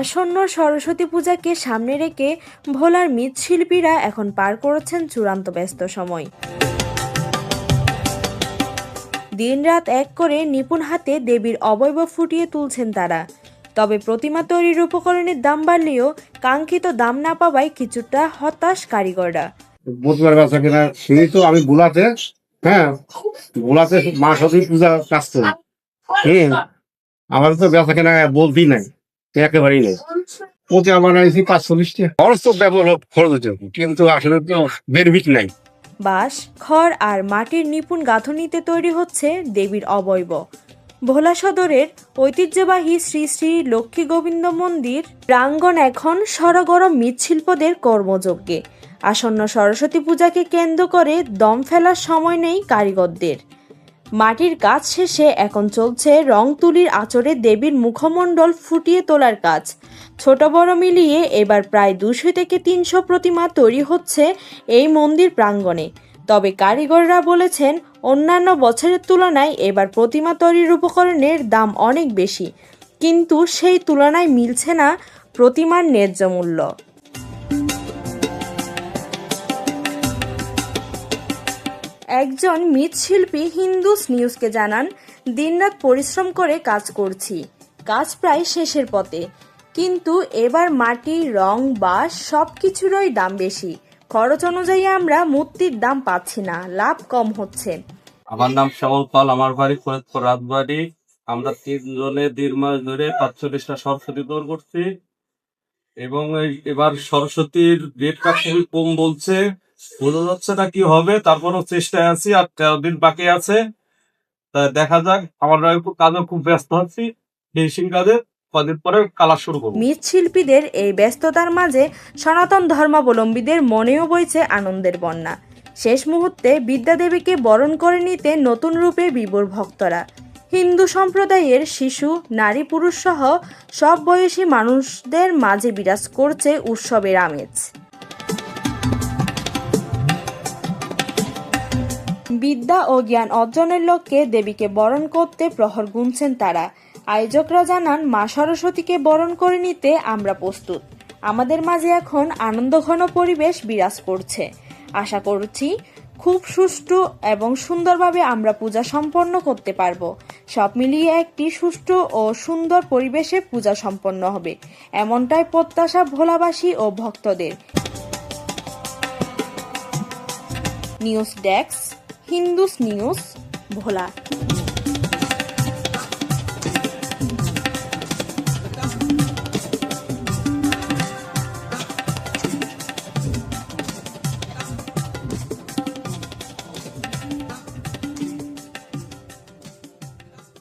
আসন্ন সরস্বতী পূজাকে সামনে রেখে ভোলার মৃৎশিল্পীরা এখন পার করেছেন চূড়ান্ত ব্যস্ত সময়। দিনরাত এক করে নিপুণ হাতে দেবীর অবয়ব ফুটিয়ে তুলছেন তারা। তবে প্রতিমা তৈরির উপকরণের দাম বাড়লেও কাঙ্ক্ষিত দাম না পাওয়ায় কিছুটা হতাশ কারিগররা। বুধবার বেচা কিনা শুনি তো আমি ভোলাতে ভোলাতে মা সরস্বতী পূজা কাজ করি। আমাদের তো বেচা কিনা বলতেই নাই, একেবারেই নেই। প্রতি আমার আইসি 45টা খরচ তো ব্যবহার খরচ হচ্ছে, কিন্তু আসলে তো বেনিফিট নাই। বাঁশ, খড় আর মাটির নিপুণ গাঁথনিতে তৈরি হচ্ছে দেবীর অবয়ব। ভোলা সদরের ঐতিহ্যবাহী শ্রী শ্রী লক্ষ্মী গোবিন্দ মন্দির প্রাঙ্গণ এখন সরগরম মৃৎশিল্পদের কর্মযজ্ঞে। আসন্ন সরস্বতী পূজাকে কেন্দ্র করে দম ফেলার সময় নেই কারিগরদের। মাটির কাজ শেষে এখন চলছে রং তুলির আঁচড়ে দেবীর মুখমণ্ডল ফুটিয়ে তোলার কাজ। ছোট বড় মিলিয়ে এবার প্রায় 200 থেকে 300 প্রতিমা তৈরি হচ্ছে এই মন্দির প্রাঙ্গণে। তবে কারিগররা বলেছেন, অন্যান্য বছরের তুলনায় এবার প্রতিমা তৈরির উপকরণের দাম অনেক বেশি, কিন্তু সেই তুলনায় মিলছে না প্রতিমার ন্যায্য মূল্য। একজন মৃৎশিল্পী হিন্দুস নিউজকে জানান, দিনরাত পরিশ্রম করে কাজ করছি, কাজ প্রায় শেষের পথে, কিন্তু এবার মাটি, রং, বাঁশ সবকিছুরই দাম বেশি। খরচ অনুযায়ী আমরা মূর্তির দাম পাচ্ছি না, লাভ কম হচ্ছে। আমার নাম শ্যামল পাল, আমার বাড়ি ফরিদপুর রাজবাড়ি। আমরা 3 জনে 1.5 মাস ধরে 45টা সরস্বতী তৈরি করছি, এবং এবার সরস্বতীর রেটটা খুবই কম বলছে, বোঝা যাচ্ছে না কি হবে। তারপরও চেষ্টায় আছি, আর 13 দিন বাকি আছে, তা দেখা যাক। আমরা কাজে খুব ব্যস্ত আছি, ফিনিশিং কাজে। কদিন পরে কালার শুরু করব। মৃৎশিল্পীদের এই ব্যস্ততার মাঝে সনাতন ধর্মাবলম্বীদের মনেও বইছে আনন্দের বন্যা। শেষ মুহূর্তে বিদ্যাদেবীকে বরণ করে নিতে নতুন রূপে বিভোর ভক্তরা। হিন্দু সম্প্রদায়ের শিশু, নারী, পুরুষ সহ সব বয়সী মানুষদের মাঝে বিরাজ করছে উৎসবের আমেজ। বিদ্যা ও জ্ঞান অর্জনের লক্ষ্যে দেবীকে বরণ করতে প্রহর গুনছেন তারা। আয়োজকরা জানান, মা সরস্বতীকে বরণ করে নিতে আমরা প্রস্তুত। আমাদের মাঝে এখন আনন্দঘন পরিবেশ বিরাজ করছে। আশা করছি খুব সুষ্ঠু এবং সুন্দরভাবে আমরা পূজা সম্পন্ন করতে পারব। সব মিলিয়ে একটি সুষ্ঠু ও সুন্দর পরিবেশে পূজা সম্পন্ন হবে, এমনটাই প্রত্যাশা ভোলাবাসী ও ভক্তদের। নিউজ ডেস্ক, হিন্দুস নিউজ, ভোলা।